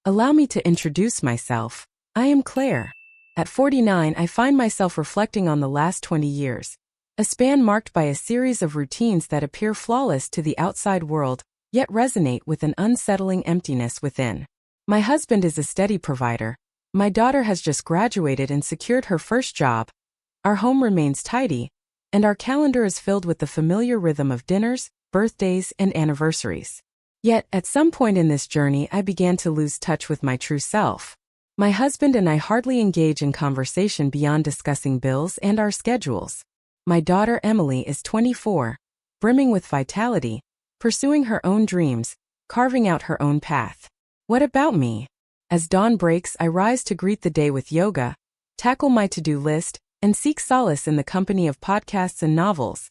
Allow me to introduce myself. I am Claire. At 49, I find myself reflecting on the last 20 years. A span marked by a series of routines that appear flawless to the outside world, yet resonate with an unsettling emptiness within. My husband is a steady provider. My daughter has just graduated and secured her first job. Our home remains tidy, and our calendar is filled with the familiar rhythm of dinners, birthdays, and anniversaries. Yet, at some point in this journey, I began to lose touch with my true self. My husband and I hardly engage in conversation beyond discussing bills and our schedules. My daughter Emily is 24, brimming with vitality, pursuing her own dreams, carving out her own path. What about me? As dawn breaks, I rise to greet the day with yoga, tackle my to-do list, and seek solace in the company of podcasts and novels,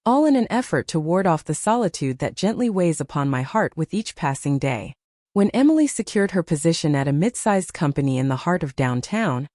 all in an effort to ward off the solitude that gently weighs upon my heart with each passing day. When Emily secured her position at a mid-sized company in the heart of downtown,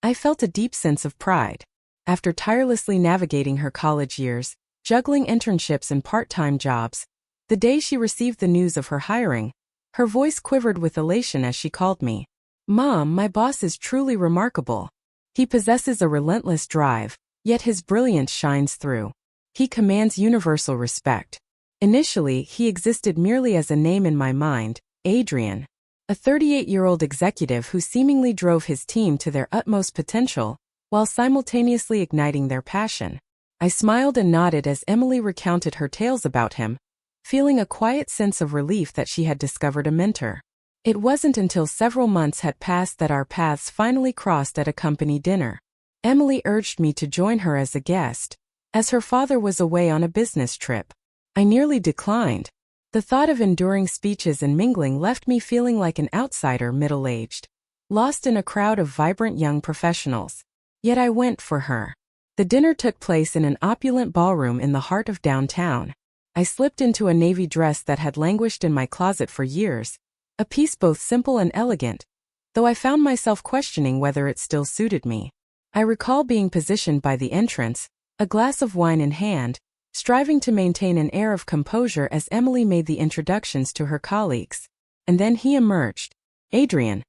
I felt a deep sense of pride. After tirelessly navigating her college years, juggling internships and part-time jobs, the day she received the news of her hiring, her voice quivered with elation as she called me. "Mom, my boss is truly remarkable. He possesses a relentless drive, yet his brilliance shines through. He commands universal respect." Initially, he existed merely as a name in my mind, Adrian, a 38-year-old executive who seemingly drove his team to their utmost potential, while simultaneously igniting their passion. I smiled and nodded as Emily recounted her tales about him, feeling a quiet sense of relief that she had discovered a mentor. It wasn't until several months had passed that our paths finally crossed at a company dinner. Emily urged me to join her as a guest, as her father was away on a business trip. I nearly declined. The thought of enduring speeches and mingling left me feeling like an outsider, middle-aged, lost in a crowd of vibrant young professionals. Yet I went for her. The dinner took place in an opulent ballroom in the heart of downtown. I slipped into a navy dress that had languished in my closet for years, a piece both simple and elegant, though I found myself questioning whether it still suited me. I recall being positioned by the entrance, a glass of wine in hand, striving to maintain an air of composure as Emily made the introductions to her colleagues. And then he emerged. Adrian.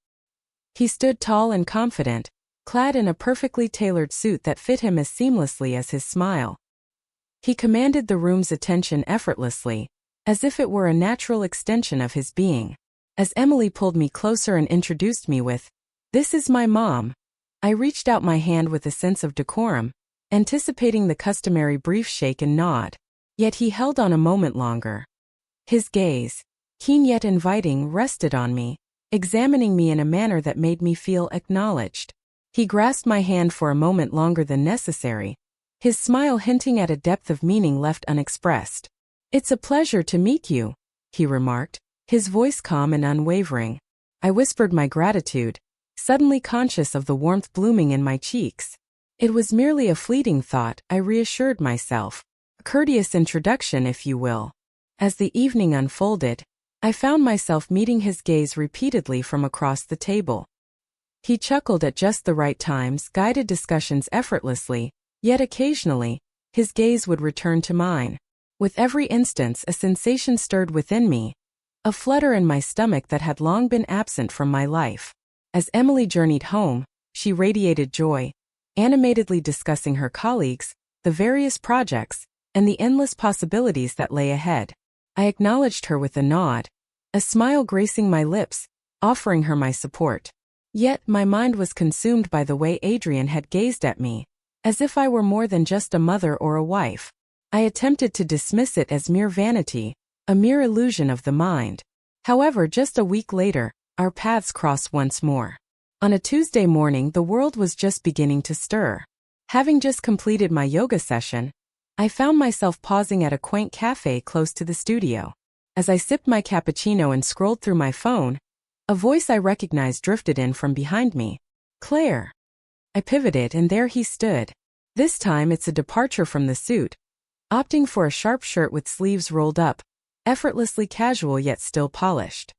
He stood tall and confident, clad in a perfectly tailored suit that fit him as seamlessly as his smile. He commanded the room's attention effortlessly, as if it were a natural extension of his being. As Emily pulled me closer and introduced me with, "This is my mom," I reached out my hand with a sense of decorum, anticipating the customary brief shake and nod. Yet he held on a moment longer. His gaze, keen yet inviting, rested on me, examining me in a manner that made me feel acknowledged. He grasped my hand for a moment longer than necessary, his smile hinting at a depth of meaning left unexpressed. "It's a pleasure to meet you," he remarked, his voice calm and unwavering. I whispered my gratitude, suddenly conscious of the warmth blooming in my cheeks. It was merely a fleeting thought, I reassured myself. A courteous introduction, if you will. As the evening unfolded, I found myself meeting his gaze repeatedly from across the table. He chuckled at just the right times, guided discussions effortlessly, yet occasionally, his gaze would return to mine. With every instance, a sensation stirred within me, a flutter in my stomach that had long been absent from my life. As Emily journeyed home, she radiated joy, animatedly discussing her colleagues, the various projects, and the endless possibilities that lay ahead. I acknowledged her with a nod, a smile gracing my lips, offering her my support. Yet my mind was consumed by the way Adrian had gazed at me, as if I were more than just a mother or a wife. I attempted to dismiss it as mere vanity, a mere illusion of the mind. However, just a week later, our paths crossed once more. On a Tuesday morning, the world was just beginning to stir. Having just completed my yoga session, I found myself pausing at a quaint cafe close to the studio. As I sipped my cappuccino and scrolled through my phone, a voice I recognized drifted in from behind me. "Claire." I pivoted and there he stood. This time it's a departure from the suit, opting for a sharp shirt with sleeves rolled up, effortlessly casual yet still polished.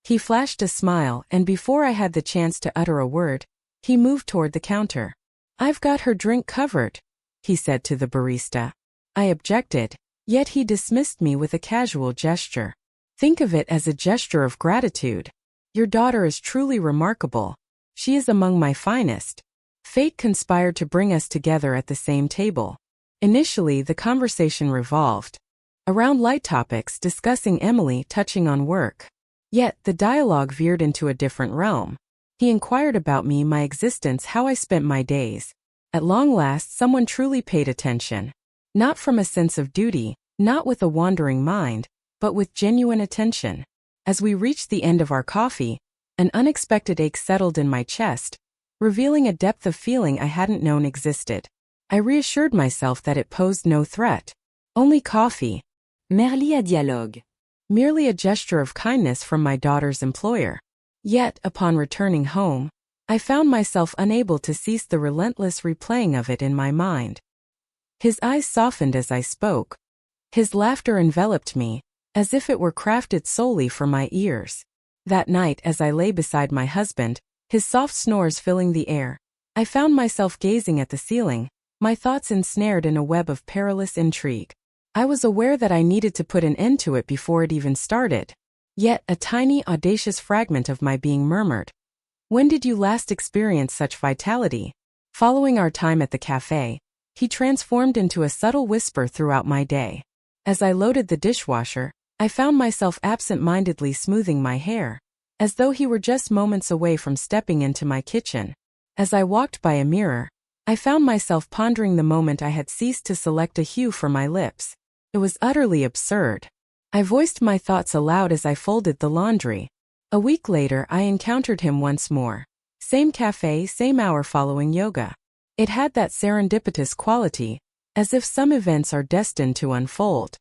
He flashed a smile, and before I had the chance to utter a word, he moved toward the counter. "I've got her drink covered," he said to the barista. I objected, yet he dismissed me with a casual gesture. "Think of it as a gesture of gratitude." Your daughter is truly remarkable. She is among my finest. Fate conspired to bring us together at the same table. Initially, the conversation revolved around light topics, discussing Emily, touching on work. Yet, the dialogue veered into a different realm. He inquired about me, my existence, how I spent my days. At long last, someone truly paid attention. Not from a sense of duty, not with a wandering mind, but with genuine attention. As we reached the end of our coffee, an unexpected ache settled in my chest, revealing a depth of feeling I hadn't known existed. I reassured myself that it posed no threat. Only coffee. Merely à dialogue. Merely a gesture of kindness from my daughter's employer. Yet, upon returning home, I found myself unable to cease the relentless replaying of it in my mind. His eyes softened as I spoke. His laughter enveloped me, as if it were crafted solely for my ears. That night, as I lay beside my husband, his soft snores filling the air, I found myself gazing at the ceiling, my thoughts ensnared in a web of perilous intrigue. I was aware that I needed to put an end to it before it even started. Yet a tiny, audacious fragment of my being murmured, "When did you last experience such vitality?" Following our time at the cafe, he transformed into a subtle whisper throughout my day. As I loaded the dishwasher, I found myself absent-mindedly smoothing my hair, as though he were just moments away from stepping into my kitchen. As I walked by a mirror, I found myself pondering the moment I had ceased to select a hue for my lips. It was utterly absurd. I voiced my thoughts aloud as I folded the laundry. A week later, I encountered him once more. Same cafe, same hour following yoga. It had that serendipitous quality, as if some events are destined to unfold.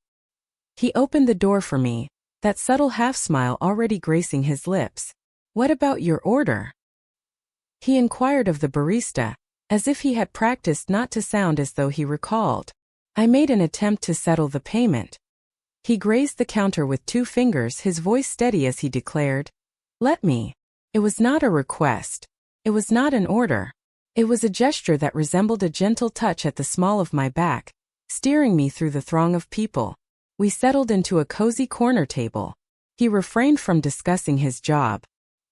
He opened the door for me, that subtle half-smile already gracing his lips. "What about your order?" He inquired of the barista, as if he had practiced not to sound as though he recalled. I made an attempt to settle the payment. He grazed the counter with 2 fingers, his voice steady as he declared, "Let me." It was not a request. It was not an order. It was a gesture that resembled a gentle touch at the small of my back, steering me through the throng of people. We settled into a cozy corner table. He refrained from discussing his job.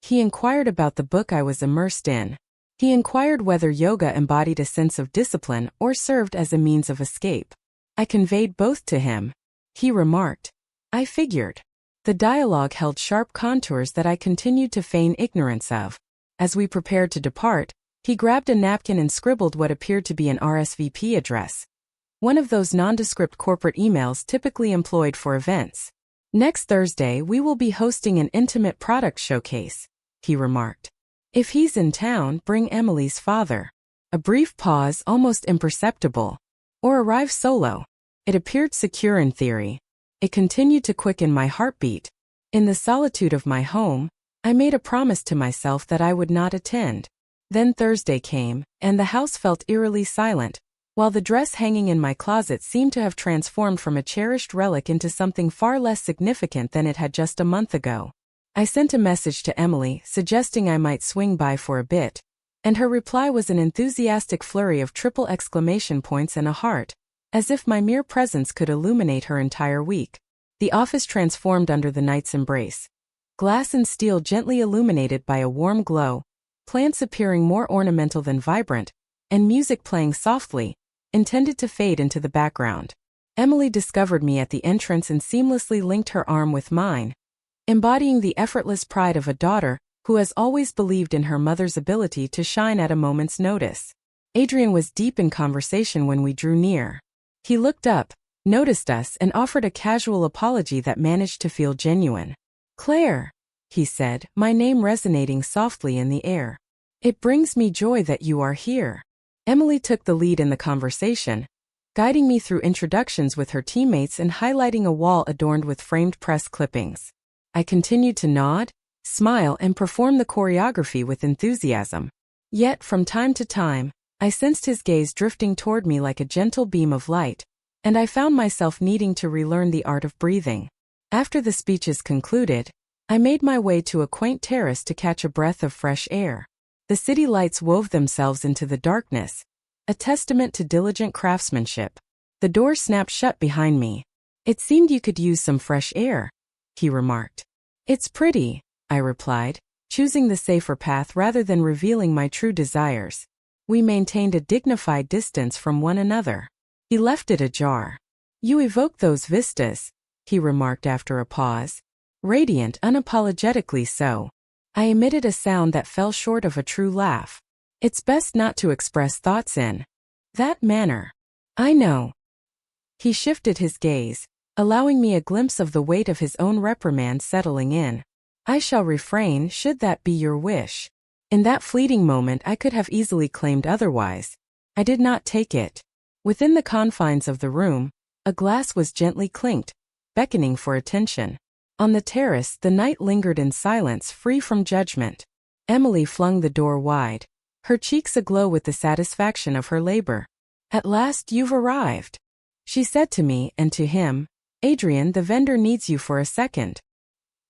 He inquired about the book I was immersed in. He inquired whether yoga embodied a sense of discipline or served as a means of escape. I conveyed both to him. He remarked, "I figured." The dialogue held sharp contours that I continued to feign ignorance of. As we prepared to depart, he grabbed a napkin and scribbled what appeared to be an RSVP address. One of those nondescript corporate emails typically employed for events. "Next Thursday we will be hosting an intimate product showcase," he remarked. "If he's in town, bring Emily's father." A brief pause, almost imperceptible. Or arrive solo. It appeared secure in theory. It continued to quicken my heartbeat. In the solitude of my home, I made a promise to myself that I would not attend. Then Thursday came, and the house felt eerily silent, while the dress hanging in my closet seemed to have transformed from a cherished relic into something far less significant than it had just a month ago. I sent a message to Emily, suggesting I might swing by for a bit, and her reply was an enthusiastic flurry of triple exclamation points and a heart, as if my mere presence could illuminate her entire week. The office transformed under the night's embrace. Glass and steel gently illuminated by a warm glow, plants appearing more ornamental than vibrant, and music playing softly, intended to fade into the background. Emily discovered me at the entrance and seamlessly linked her arm with mine, embodying the effortless pride of a daughter who has always believed in her mother's ability to shine at a moment's notice. Adrian was deep in conversation when we drew near. He looked up, noticed us, and offered a casual apology that managed to feel genuine. "Claire," he said, my name resonating softly in the air. "It brings me joy that you are here." Emily took the lead in the conversation, guiding me through introductions with her teammates and highlighting a wall adorned with framed press clippings. I continued to nod, smile, and perform the choreography with enthusiasm. Yet, from time to time, I sensed his gaze drifting toward me like a gentle beam of light, and I found myself needing to relearn the art of breathing. After the speeches concluded, I made my way to a quaint terrace to catch a breath of fresh air. The city lights wove themselves into the darkness, a testament to diligent craftsmanship. The door snapped shut behind me. "It seemed you could use some fresh air," he remarked. "It's pretty," I replied, choosing the safer path rather than revealing my true desires. We maintained a dignified distance from one another. He left it ajar. "You evoke those vistas," he remarked after a pause. Radiant, unapologetically so. I emitted a sound that fell short of a true laugh. It's best not to express thoughts in that manner. I know. He shifted his gaze, allowing me a glimpse of the weight of his own reprimand settling in. I shall refrain should that be your wish. In that fleeting moment I could have easily claimed otherwise. I did not take it. Within the confines of the room, a glass was gently clinked, beckoning for attention. On the terrace the night lingered in silence free from judgment. Emily flung the door wide, her cheeks aglow with the satisfaction of her labor. "At last you've arrived," she said to me and to him. "Adrian, the vendor needs you for a second."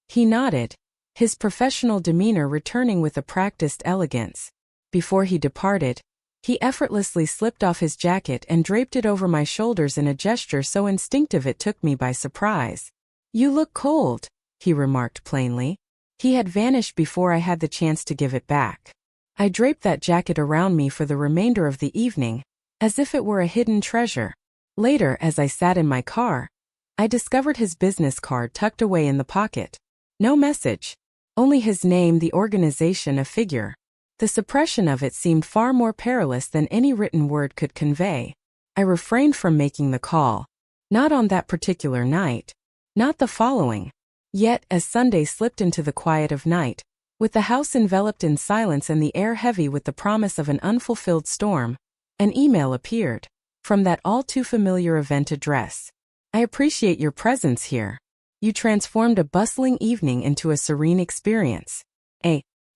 He nodded, his professional demeanor returning with a practiced elegance. Before he departed, he effortlessly slipped off his jacket and draped it over my shoulders in a gesture so instinctive it took me by surprise. "You look cold," he remarked plainly. He had vanished before I had the chance to give it back. I draped that jacket around me for the remainder of the evening, as if it were a hidden treasure. Later, as I sat in my car, I discovered his business card tucked away in the pocket. No message. Only his name, the organization, a figure. The suppression of it seemed far more perilous than any written word could convey. I refrained from making the call. Not on that particular night. Not the following. Yet, as Sunday slipped into the quiet of night, with the house enveloped in silence and the air heavy with the promise of an unfulfilled storm, an email appeared. From that all-too-familiar event address. "I appreciate your presence here. You transformed a bustling evening into a serene experience."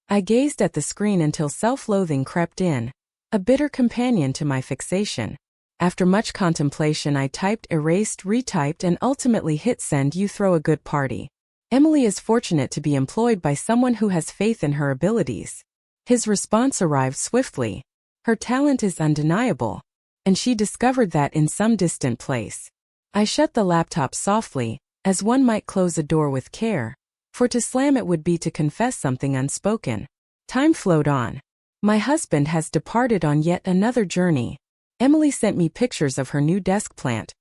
I gazed at the screen until self-loathing crept in, a bitter companion to my fixation. After much contemplation I typed, erased, retyped, and ultimately hit send. "You throw a good party. Emily is fortunate to be employed by someone who has faith in her abilities." His response arrived swiftly. "Her talent is undeniable, and she discovered that in some distant place." I shut the laptop softly, as one might close a door with care, for to slam it would be to confess something unspoken. Time flowed on. My husband has departed on yet another journey. Emily sent me pictures of her new desk plant,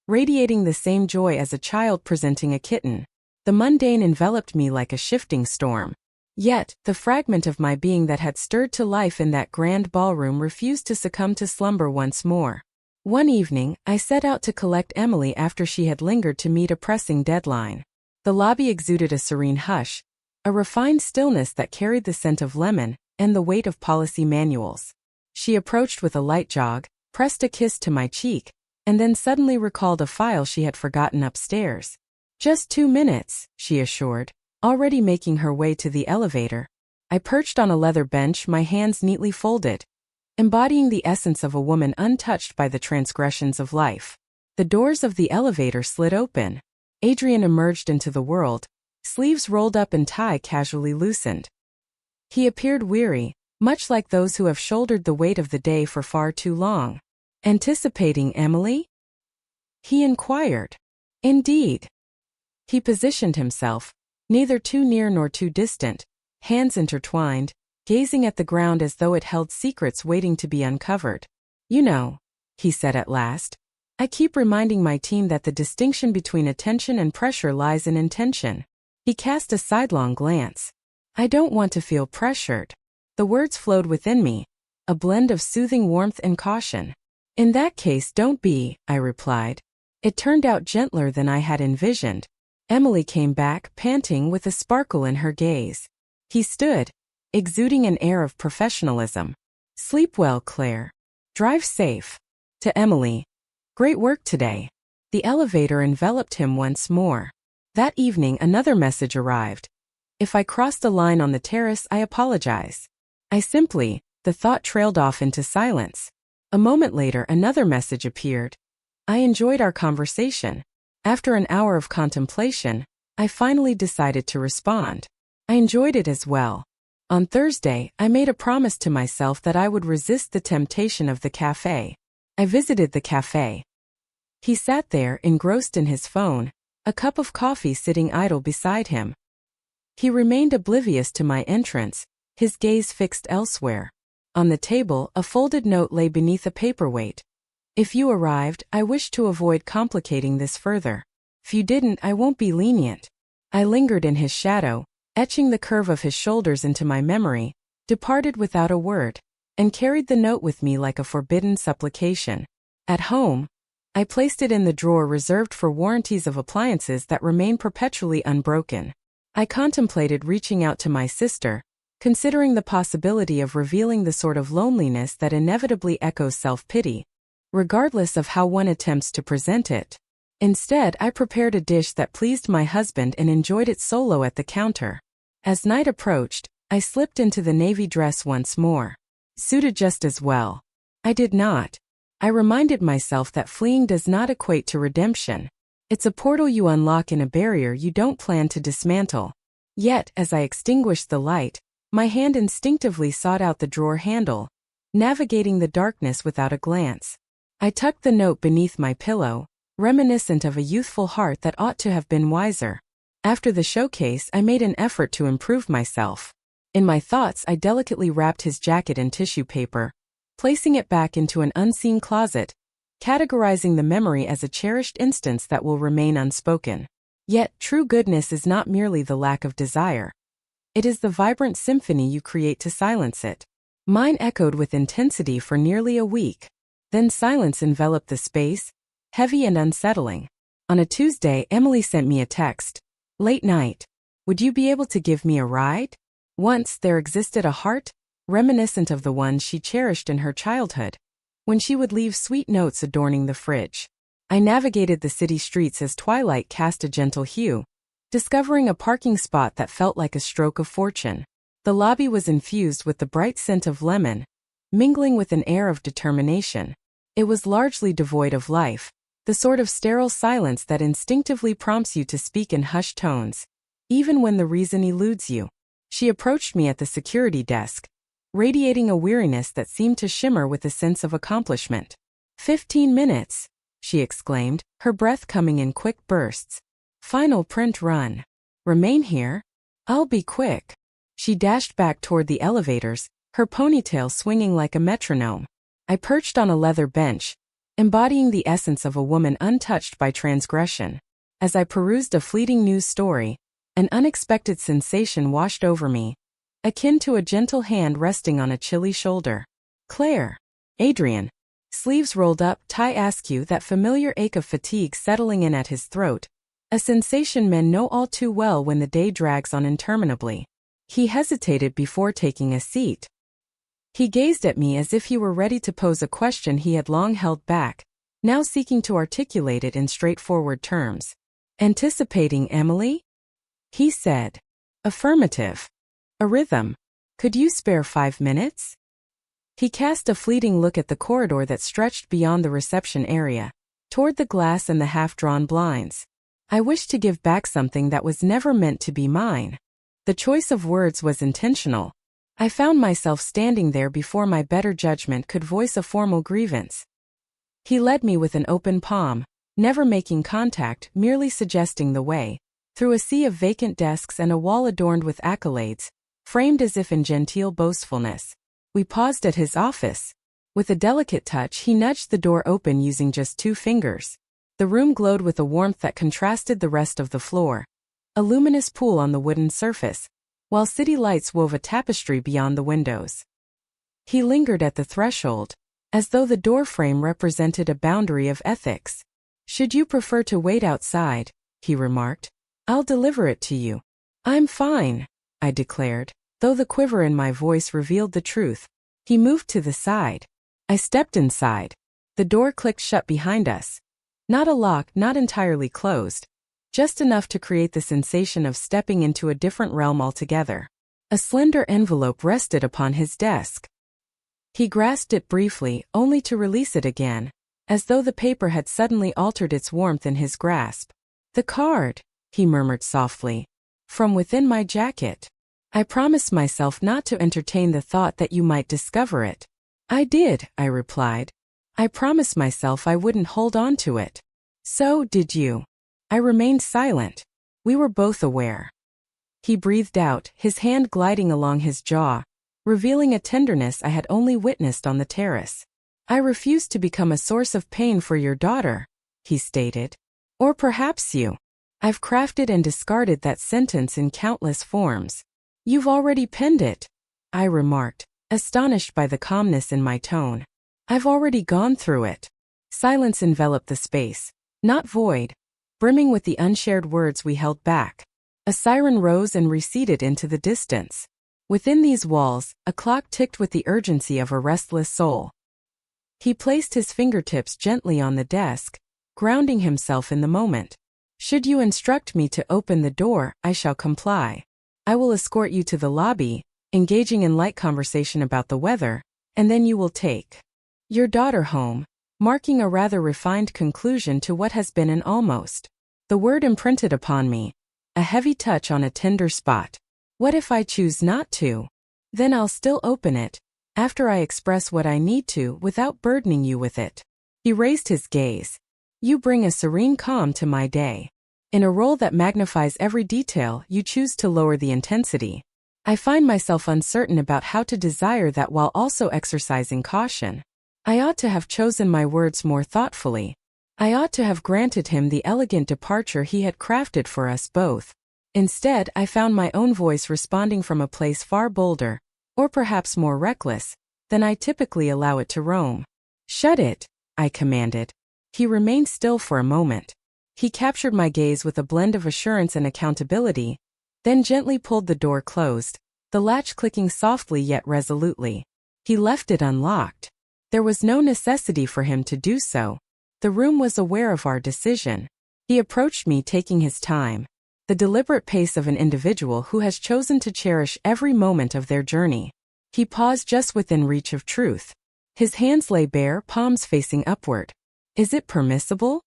radiating the same joy as a child presenting a kitten. The mundane enveloped me like a shifting storm. Yet, the fragment of my being that had stirred to life in that grand ballroom refused to succumb to slumber once more. One evening, I set out to collect Emily after she had lingered to meet a pressing deadline. The lobby exuded a serene hush, a refined stillness that carried the scent of lemon and the weight of policy manuals. She approached with a light jog, pressed a kiss to my cheek, and then suddenly recalled a file she had forgotten upstairs. "Just 2 minutes," she assured, already making her way to the elevator. I perched on a leather bench, my hands neatly folded, embodying the essence of a woman untouched by the transgressions of life. The doors of the elevator slid open. Adrian emerged into the world, sleeves rolled up and tie casually loosened. He appeared weary, much like those who have shouldered the weight of the day for far too long. "Anticipating Emily?" he inquired. "Indeed." He positioned himself, neither too near nor too distant, hands intertwined, gazing at the ground as though it held secrets waiting to be uncovered. "You know," he said at last, "I keep reminding my team that the distinction between attention and pressure lies in intention." He cast a sidelong glance. "I don't want to feel pressured." The words flowed within me, a blend of soothing warmth and caution. "In that case, don't be," I replied. It turned out gentler than I had envisioned. Emily came back, panting, with a sparkle in her gaze. He stood, exuding an air of professionalism. "Sleep well, Claire. Drive safe." To Emily, "Great work today." The elevator enveloped him once more. That evening another message arrived. "If I crossed a line on the terrace, I apologize." The thought trailed off into silence. A moment later another message appeared. "I enjoyed our conversation." After an hour of contemplation, I finally decided to respond. I enjoyed it as well. On Thursday, I made a promise to myself that I would resist the temptation of the cafe. I visited the cafe. He sat there, engrossed in his phone, a cup of coffee sitting idle beside him. He remained oblivious to my entrance, his gaze fixed elsewhere. On the table, a folded note lay beneath a paperweight. If you arrived, I wish to avoid complicating this further. If you didn't, I won't be lenient. I lingered in his shadow, etching the curve of his shoulders into my memory, departed without a word, and carried the note with me like a forbidden supplication. At home, I placed it in the drawer reserved for warranties of appliances that remain perpetually unbroken. I contemplated reaching out to my sister, considering the possibility of revealing the sort of loneliness that inevitably echoes self-pity, regardless of how one attempts to present it. Instead, I prepared a dish that pleased my husband and enjoyed it solo at the counter. As night approached, I slipped into the navy dress once more. Suited just as well. I did not. I reminded myself that fleeing does not equate to redemption. It's a portal you unlock in a barrier you don't plan to dismantle. Yet, as I extinguished the light, my hand instinctively sought out the drawer handle, navigating the darkness without a glance. I tucked the note beneath my pillow, reminiscent of a youthful heart that ought to have been wiser. After the showcase, I made an effort to improve myself. In my thoughts, I delicately wrapped his jacket in tissue paper, placing it back into an unseen closet, categorizing the memory as a cherished instance that will remain unspoken. Yet, true goodness is not merely the lack of desire. It is the vibrant symphony you create to silence it. Mine echoed with intensity for nearly a week. Then silence enveloped the space, heavy and unsettling. On a Tuesday, Emily sent me a text. Late night. Would you be able to give me a ride? Once there existed a heart, reminiscent of the one she cherished in her childhood, when she would leave sweet notes adorning the fridge. I navigated the city streets as twilight cast a gentle hue, discovering a parking spot that felt like a stroke of fortune. The lobby was infused with the bright scent of lemon, mingling with an air of determination. It was largely devoid of life, the sort of sterile silence that instinctively prompts you to speak in hushed tones, even when the reason eludes you. She approached me at the security desk, radiating a weariness that seemed to shimmer with a sense of accomplishment. 15 minutes, she exclaimed, her breath coming in quick bursts. Final print run. Remain here? I'll be quick. She dashed back toward the elevators, her ponytail swinging like a metronome. I perched on a leather bench, embodying the essence of a woman untouched by transgression. As I perused a fleeting news story, an unexpected sensation washed over me, akin to a gentle hand resting on a chilly shoulder. Claire. Adrian. Sleeves rolled up, tie askew, that familiar ache of fatigue settling in at his throat, a sensation men know all too well when the day drags on interminably. He hesitated before taking a seat. He gazed at me as if he were ready to pose a question he had long held back, now seeking to articulate it in straightforward terms. Anticipating Emily? He said. Affirmative. A rhythm. Could you spare 5 minutes? He cast a fleeting look at the corridor that stretched beyond the reception area, toward the glass and the half-drawn blinds. I wished to give back something that was never meant to be mine. The choice of words was intentional. I found myself standing there before my better judgment could voice a formal grievance. He led me with an open palm, never making contact, merely suggesting the way, through a sea of vacant desks and a wall adorned with accolades, framed as if in genteel boastfulness. We paused at his office. With a delicate touch, he nudged the door open using just 2 fingers. The room glowed with a warmth that contrasted the rest of the floor, a luminous pool on the wooden surface, while city lights wove a tapestry beyond the windows. He lingered at the threshold, as though the doorframe represented a boundary of ethics. Should you prefer to wait outside, he remarked, I'll deliver it to you. I'm fine, I declared, though the quiver in my voice revealed the truth. He moved to the side. I stepped inside. The door clicked shut behind us. Not a lock, not entirely closed, just enough to create the sensation of stepping into a different realm altogether. A slender envelope rested upon his desk. He grasped it briefly, only to release it again, as though the paper had suddenly altered its warmth in his grasp. The card, he murmured softly, from within my jacket. I promised myself not to entertain the thought that you might discover it. I did, I replied. I promised myself I wouldn't hold on to it. So did you. I remained silent. We were both aware. He breathed out, his hand gliding along his jaw, revealing a tenderness I had only witnessed on the terrace. I refuse to become a source of pain for your daughter, he stated. Or perhaps you. I've crafted and discarded that sentence in countless forms. You've already penned it, I remarked, astonished by the calmness in my tone. I've already gone through it. Silence enveloped the space, not void, brimming with the unshared words we held back. A siren rose and receded into the distance. Within these walls, a clock ticked with the urgency of a restless soul. He placed his fingertips gently on the desk, grounding himself in the moment. Should you instruct me to open the door, I shall comply. I will escort you to the lobby, engaging in light conversation about the weather, and then you will take your daughter home, marking a rather refined conclusion to what has been an almost. The word imprinted upon me, a heavy touch on a tender spot. What if I choose not to? Then I'll still open it, after I express what I need to without burdening you with it. He raised his gaze. You bring a serene calm to my day. In a role that magnifies every detail, you choose to lower the intensity. I find myself uncertain about how to desire that while also exercising caution. I ought to have chosen my words more thoughtfully. I ought to have granted him the elegant departure he had crafted for us both. Instead, I found my own voice responding from a place far bolder, or perhaps more reckless, than I typically allow it to roam. Shut it, I commanded. He remained still for a moment. He captured my gaze with a blend of assurance and accountability, then gently pulled the door closed, the latch clicking softly yet resolutely. He left it unlocked. There was no necessity for him to do so. The room was aware of our decision. He approached me taking his time, the deliberate pace of an individual who has chosen to cherish every moment of their journey. He paused just within reach of truth. His hands lay bare, palms facing upward. Is it permissible?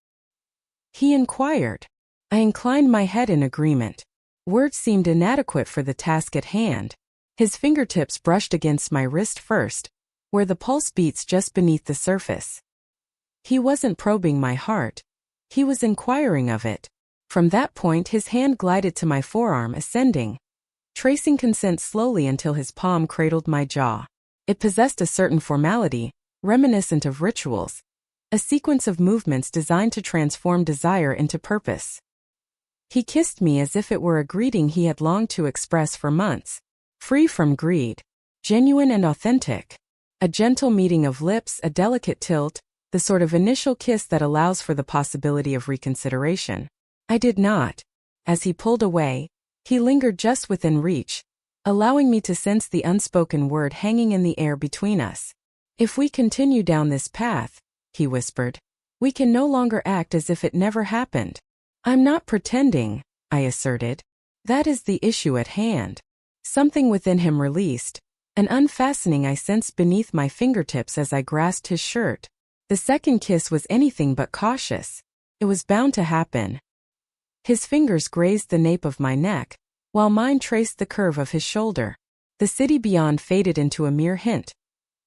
He inquired. I inclined my head in agreement. Words seemed inadequate for the task at hand. His fingertips brushed against my wrist first, where the pulse beats just beneath the surface. He wasn't probing my heart. He was inquiring of it. From that point his hand glided to my forearm, ascending, tracing consent slowly until his palm cradled my jaw. It possessed a certain formality, reminiscent of rituals, a sequence of movements designed to transform desire into purpose. He kissed me as if it were a greeting he had longed to express for months, free from greed, genuine and authentic. A gentle meeting of lips, a delicate tilt, the sort of initial kiss that allows for the possibility of reconsideration. I did not. As he pulled away, he lingered just within reach, allowing me to sense the unspoken word hanging in the air between us. If we continue down this path, he whispered, we can no longer act as if it never happened. I'm not pretending, I asserted. That is the issue at hand. Something within him released, an unfastening I sensed beneath my fingertips as I grasped his shirt. The second kiss was anything but cautious. It was bound to happen. His fingers grazed the nape of my neck, while mine traced the curve of his shoulder. The city beyond faded into a mere hint.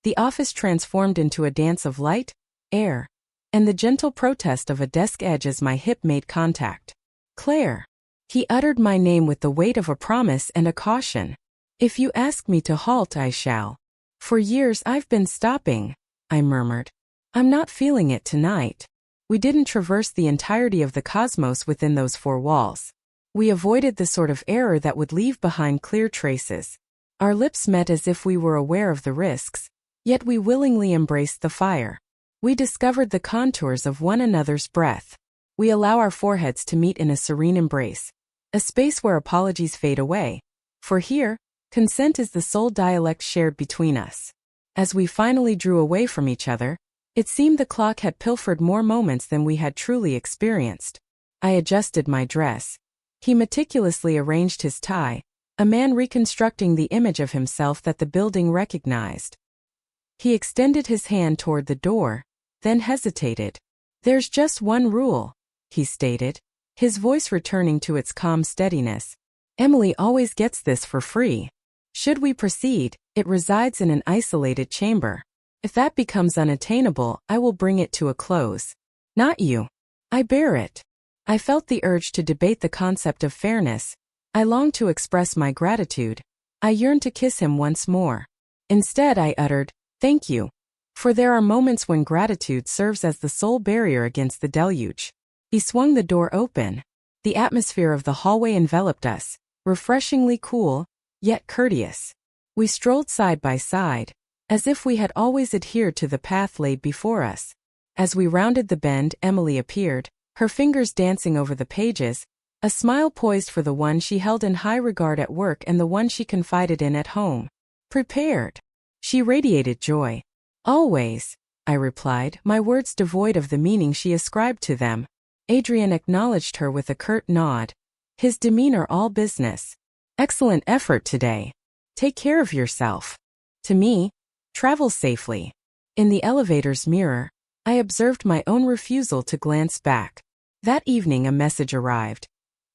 The office transformed into a dance of light, air, and the gentle protest of a desk edge as my hip made contact. Claire. He uttered my name with the weight of a promise and a caution. If you ask me to halt, I shall. For years I've been stopping, I murmured. I'm not feeling it tonight. We didn't traverse the entirety of the cosmos within those four walls. We avoided the sort of error that would leave behind clear traces. Our lips met as if we were aware of the risks, yet we willingly embraced the fire. We discovered the contours of one another's breath. We allow our foreheads to meet in a serene embrace, a space where apologies fade away. For here, consent is the sole dialect shared between us. As we finally drew away from each other, it seemed the clock had pilfered more moments than we had truly experienced. I adjusted my dress. He meticulously arranged his tie, a man reconstructing the image of himself that the building recognized. He extended his hand toward the door, then hesitated. There's just one rule, he stated, his voice returning to its calm steadiness. Emily always gets this for free. Should we proceed, it resides in an isolated chamber. If that becomes unattainable, I will bring it to a close. Not you. I bear it. I felt the urge to debate the concept of fairness, I longed to express my gratitude. I yearned to kiss him once more. Instead, I uttered, "Thank you." For there are moments when gratitude serves as the sole barrier against the deluge. He swung the door open. The atmosphere of the hallway enveloped us, refreshingly cool, yet courteous. We strolled side by side, as if we had always adhered to the path laid before us. As we rounded the bend, Emily appeared, her fingers dancing over the pages, a smile poised for the one she held in high regard at work and the one she confided in at home. Prepared. She radiated joy. Always, I replied, my words devoid of the meaning she ascribed to them. Adrian acknowledged her with a curt nod, his demeanor all business. Excellent effort today. Take care of yourself. To me, travel safely. In the elevator's mirror, I observed my own refusal to glance back. That evening a message arrived.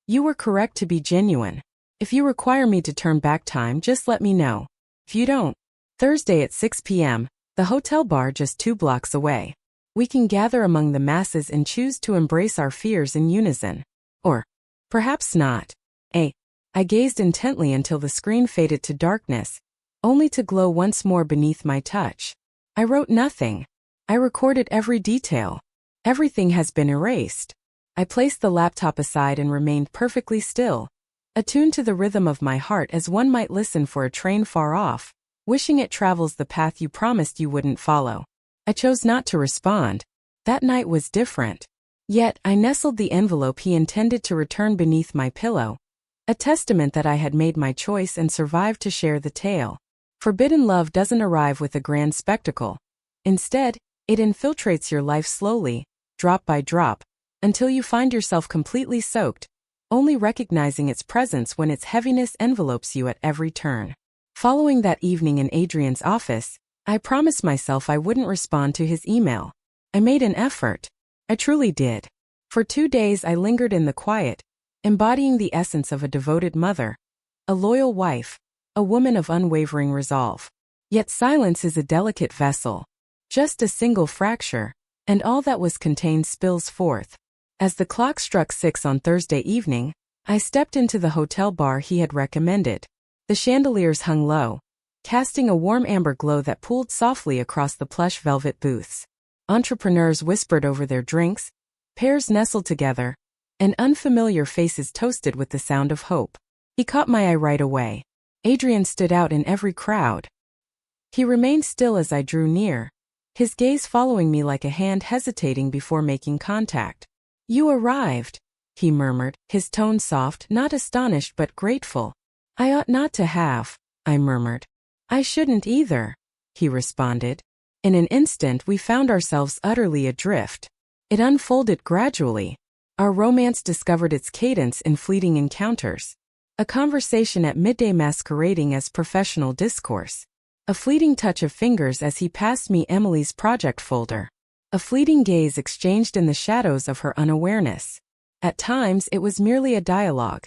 You were correct to be genuine. If you require me to turn back time, just let me know. If you don't, Thursday at 6 p.m., the hotel bar just 2 blocks away. We can gather among the masses and choose to embrace our fears in unison. Or, perhaps not. I gazed intently until the screen faded to darkness, only to glow once more beneath my touch. I wrote nothing. I recorded every detail. Everything has been erased. I placed the laptop aside and remained perfectly still, attuned to the rhythm of my heart as one might listen for a train far off, wishing it travels the path you promised you wouldn't follow. I chose not to respond. That night was different. Yet, I nestled the envelope he intended to return beneath my pillow, a testament that I had made my choice and survived to share the tale. Forbidden love doesn't arrive with a grand spectacle. Instead, it infiltrates your life slowly, drop by drop, until you find yourself completely soaked, only recognizing its presence when its heaviness envelopes you at every turn. Following that evening in Adrian's office, I promised myself I wouldn't respond to his email. I made an effort. I truly did. For 2 days I lingered in the quiet, embodying the essence of a devoted mother, a loyal wife, a woman of unwavering resolve. Yet silence is a delicate vessel. Just a single fracture, and all that was contained spills forth. As the clock struck 6 on Thursday evening, I stepped into the hotel bar he had recommended. The chandeliers hung low, casting a warm amber glow that pooled softly across the plush velvet booths. Entrepreneurs whispered over their drinks, pairs nestled together, and unfamiliar faces toasted with the sound of hope. He caught my eye right away. Adrian stood out in every crowd. He remained still as I drew near, his gaze following me like a hand hesitating before making contact. You arrived, he murmured, his tone soft, not astonished but grateful. I ought not to have, I murmured. I shouldn't either, he responded. In an instant we found ourselves utterly adrift. It unfolded gradually. Our romance discovered its cadence in fleeting encounters. A conversation at midday masquerading as professional discourse. A fleeting touch of fingers as he passed me Emily's project folder. A fleeting gaze exchanged in the shadows of her unawareness. At times it was merely a dialogue.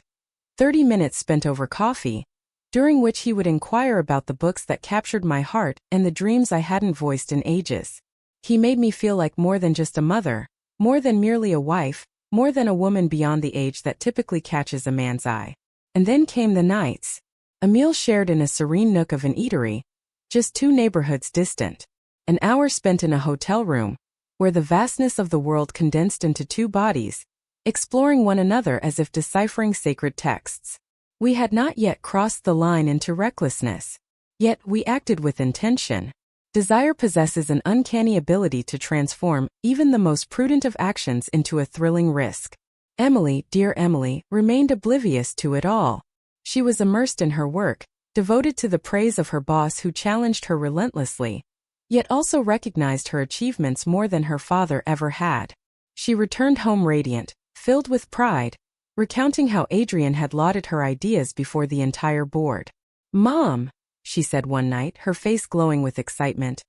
30 minutes spent over coffee, during which he would inquire about the books that captured my heart and the dreams I hadn't voiced in ages. He made me feel like more than just a mother, more than merely a wife, more than a woman beyond the age that typically catches a man's eye. And then came the nights. A meal shared in a serene nook of an eatery, just 2 neighborhoods distant. An hour spent in a hotel room, where the vastness of the world condensed into 2 bodies, exploring one another as if deciphering sacred texts. We had not yet crossed the line into recklessness. Yet we acted with intention. Desire possesses an uncanny ability to transform even the most prudent of actions into a thrilling risk. Emily, dear Emily, remained oblivious to it all. She was immersed in her work, devoted to the praise of her boss who challenged her relentlessly, yet also recognized her achievements more than her father ever had. She returned home radiant, filled with pride, recounting how Adrian had lauded her ideas before the entire board. "Mom," she said one night, her face glowing with excitement,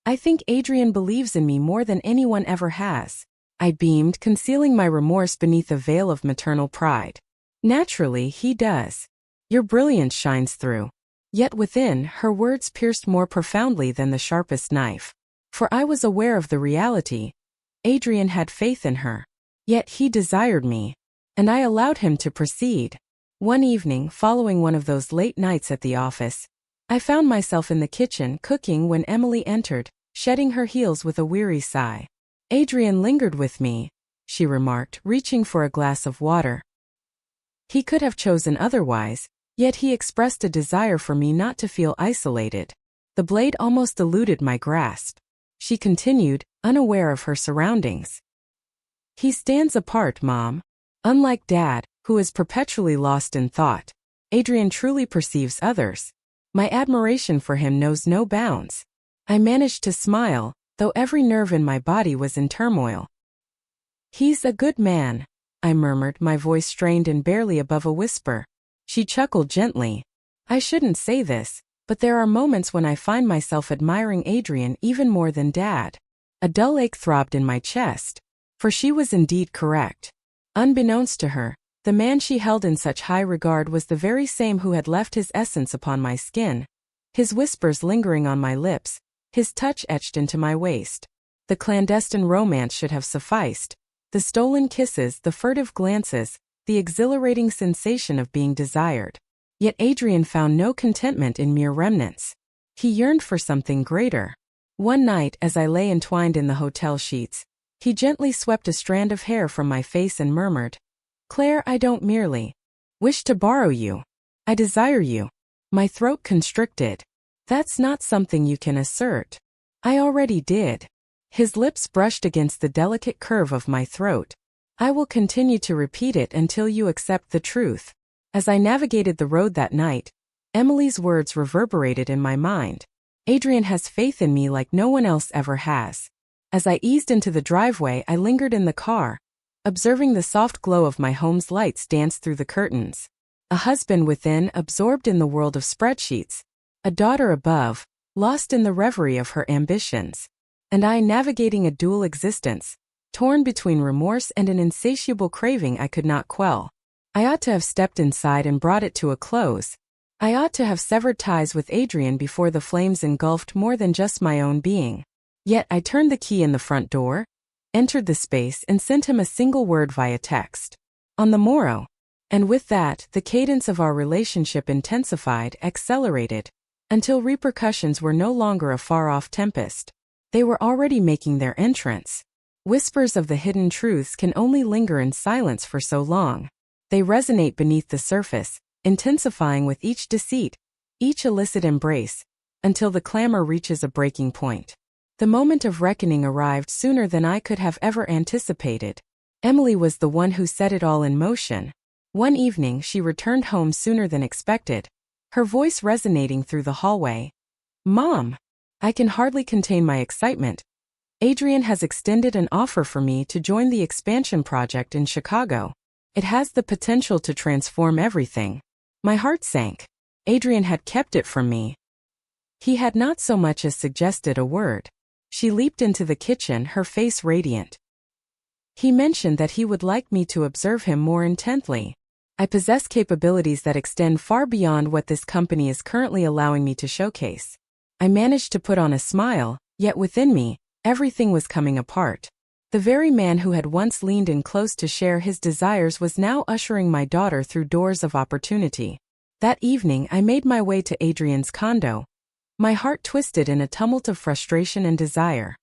"I think Adrian believes in me more than anyone ever has." I beamed, concealing my remorse beneath a veil of maternal pride. "Naturally, he does. Your brilliance shines through." Yet within, her words pierced more profoundly than the sharpest knife. For I was aware of the reality. Adrian had faith in her. Yet he desired me. And I allowed him to proceed. One evening, following one of those late nights at the office, I found myself in the kitchen cooking when Emily entered, shedding her heels with a weary sigh. "Adrian lingered with me," she remarked, reaching for a glass of water. "He could have chosen otherwise, yet he expressed a desire for me not to feel isolated." The blade almost eluded my grasp. She continued, unaware of her surroundings. "He stands apart, Mom. Unlike Dad, who is perpetually lost in thought, Adrian truly perceives others. My admiration for him knows no bounds." I managed to smile, though every nerve in my body was in turmoil. "He's a good man," I murmured, my voice strained and barely above a whisper. She chuckled gently. "I shouldn't say this, but there are moments when I find myself admiring Adrian even more than Dad." A dull ache throbbed in my chest, for she was indeed correct. Unbeknownst to her, the man she held in such high regard was the very same who had left his essence upon my skin, his whispers lingering on my lips, his touch etched into my waist. The clandestine romance should have sufficed, the stolen kisses, the furtive glances, the exhilarating sensation of being desired. Yet Adrian found no contentment in mere remnants. He yearned for something greater. One night, as I lay entwined in the hotel sheets, he gently swept a strand of hair from my face and murmured, "Claire, I don't merely wish to borrow you. I desire you." My throat constricted. "That's not something you can assert." "I already did." His lips brushed against the delicate curve of my throat. "I will continue to repeat it until you accept the truth." As I navigated the road that night, Emily's words reverberated in my mind. "Adrian has faith in me like no one else ever has." As I eased into the driveway, I lingered in the car, observing the soft glow of my home's lights dance through the curtains. A husband within, absorbed in the world of spreadsheets. A daughter above, lost in the reverie of her ambitions. And I navigating a dual existence, torn between remorse and an insatiable craving I could not quell. I ought to have stepped inside and brought it to a close. I ought to have severed ties with Adrian before the flames engulfed more than just my own being. Yet I turned the key in the front door, entered the space, and sent him a single word via text. On the morrow. And with that, the cadence of our relationship intensified, accelerated, until repercussions were no longer a far-off tempest. They were already making their entrance. Whispers of the hidden truths can only linger in silence for so long. They resonate beneath the surface, intensifying with each deceit, each illicit embrace, until the clamor reaches a breaking point. The moment of reckoning arrived sooner than I could have ever anticipated. Emily was the one who set it all in motion. One evening she returned home sooner than expected, her voice resonating through the hallway. "Mom!" I can hardly contain my excitement. "Adrian has extended an offer for me to join the expansion project in Chicago. It has the potential to transform everything." My heart sank. Adrian had kept it from me. He had not so much as suggested a word. She leaped into the kitchen, her face radiant. "He mentioned that he would like me to observe him more intently. I possess capabilities that extend far beyond what this company is currently allowing me to showcase." I managed to put on a smile, yet within me, everything was coming apart. The very man who had once leaned in close to share his desires was now ushering my daughter through doors of opportunity. That evening I made my way to Adrian's condo, my heart twisted in a tumult of frustration and desire.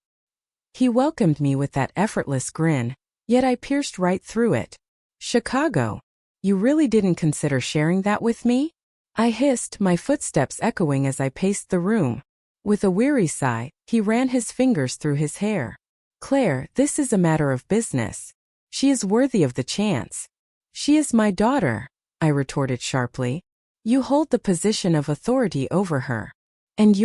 He welcomed me with that effortless grin, yet I pierced right through it. "Chicago? You really didn't consider sharing that with me?" I hissed, my footsteps echoing as I paced the room. With a weary sigh, he ran his fingers through his hair. "Claire, this is a matter of business. She is worthy of the chance." "She is my daughter," I retorted sharply. "You hold the position of authority over her. And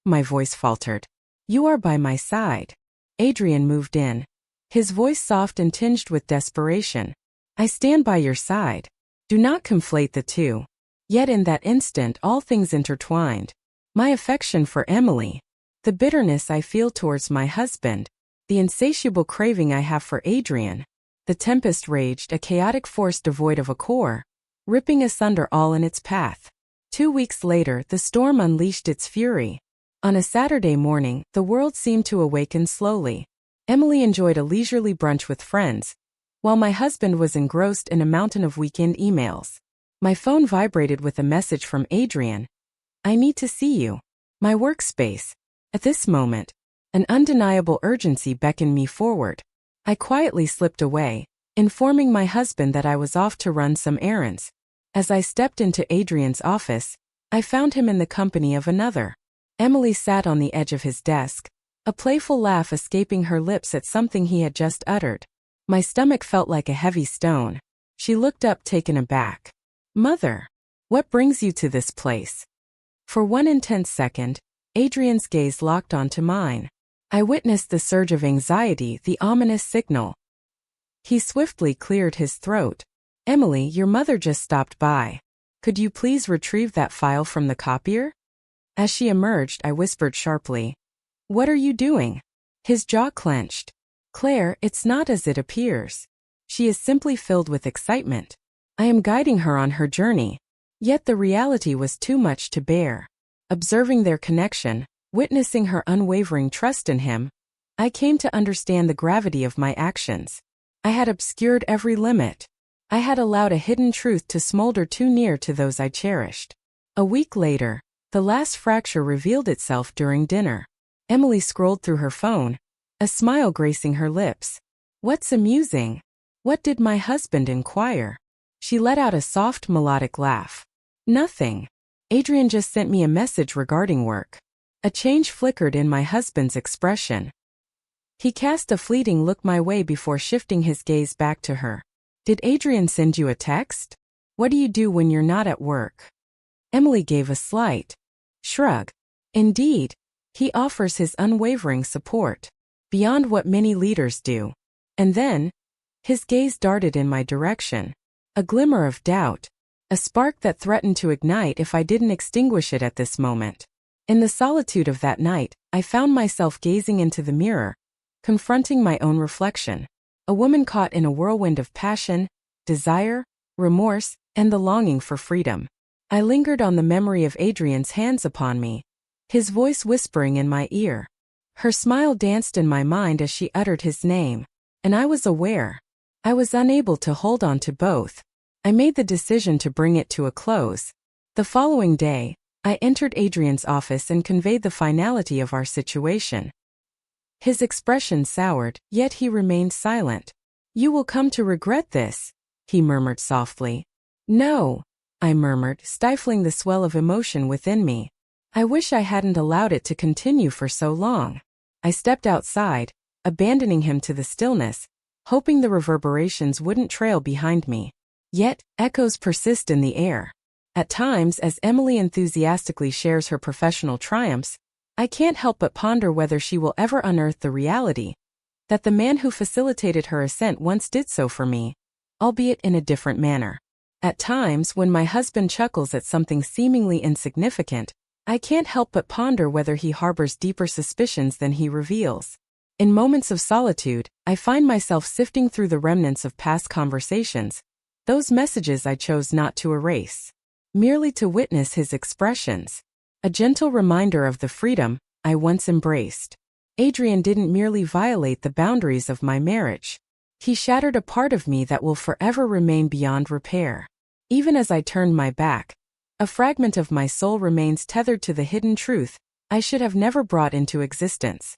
my voice faltered. "You are by my side." Adrian moved in, his voice soft and tinged with desperation. "I stand by your side. Do not conflate the two." Yet in that instant all things intertwined. My affection for Emily, the bitterness I feel towards my husband, the insatiable craving I have for Adrian. The tempest raged, a chaotic force devoid of a core, ripping asunder all in its path. 2 weeks later, the storm unleashed its fury. On a Saturday morning, the world seemed to awaken slowly. Emily enjoyed a leisurely brunch with friends, while my husband was engrossed in a mountain of weekend emails. My phone vibrated with a message from Adrian. I need to see you. My workspace. At this moment, an undeniable urgency beckoned me forward. I quietly slipped away, informing my husband that I was off to run some errands. As I stepped into Adrian's office, I found him in the company of another. Emily sat on the edge of his desk, a playful laugh escaping her lips at something he had just uttered. My stomach felt like a heavy stone. She looked up taken aback. Mother, what brings you to this place? For one intense second, Adrian's gaze locked onto mine. I witnessed the surge of anxiety, the ominous signal. He swiftly cleared his throat. Emily, your mother just stopped by. Could you please retrieve that file from the copier? As she emerged, I whispered sharply. What are you doing? His jaw clenched. Claire, it's not as it appears. She is simply filled with excitement. I am guiding her on her journey. Yet the reality was too much to bear. Observing their connection, witnessing her unwavering trust in him, I came to understand the gravity of my actions. I had obscured every limit. I had allowed a hidden truth to smolder too near to those I cherished. A week later, the last fracture revealed itself during dinner. Emily scrolled through her phone, a smile gracing her lips. What's amusing? What did my husband inquire? She let out a soft melodic laugh. Nothing. Adrian just sent me a message regarding work. A change flickered in my husband's expression. He cast a fleeting look my way before shifting his gaze back to her. Did Adrian send you a text? What do you do when you're not at work? Emily gave a slight shrug. Indeed, he offers his unwavering support, beyond what many leaders do. And then, his gaze darted in my direction. A glimmer of doubt, a spark that threatened to ignite if I didn't extinguish it at this moment. In the solitude of that night, I found myself gazing into the mirror, confronting my own reflection. A woman caught in a whirlwind of passion, desire, remorse, and the longing for freedom. I lingered on the memory of Adrian's hands upon me, his voice whispering in my ear. Her smile danced in my mind as she uttered his name, and I was aware. I was unable to hold on to both. I made the decision to bring it to a close. The following day, I entered Adrian's office and conveyed the finality of our situation. His expression soured, yet he remained silent. You will come to regret this, he murmured softly. No, I murmured, stifling the swell of emotion within me. I wish I hadn't allowed it to continue for so long. I stepped outside, abandoning him to the stillness, hoping the reverberations wouldn't trail behind me. Yet, echoes persist in the air. At times, as Emily enthusiastically shares her professional triumphs, I can't help but ponder whether she will ever unearth the reality that the man who facilitated her ascent once did so for me, albeit in a different manner. At times, when my husband chuckles at something seemingly insignificant, I can't help but ponder whether he harbors deeper suspicions than he reveals. In moments of solitude, I find myself sifting through the remnants of past conversations, those messages I chose not to erase, merely to witness his expressions. A gentle reminder of the freedom I once embraced. Adrian didn't merely violate the boundaries of my marriage. He shattered a part of me that will forever remain beyond repair. Even as I turned my back, a fragment of my soul remains tethered to the hidden truth I should have never brought into existence.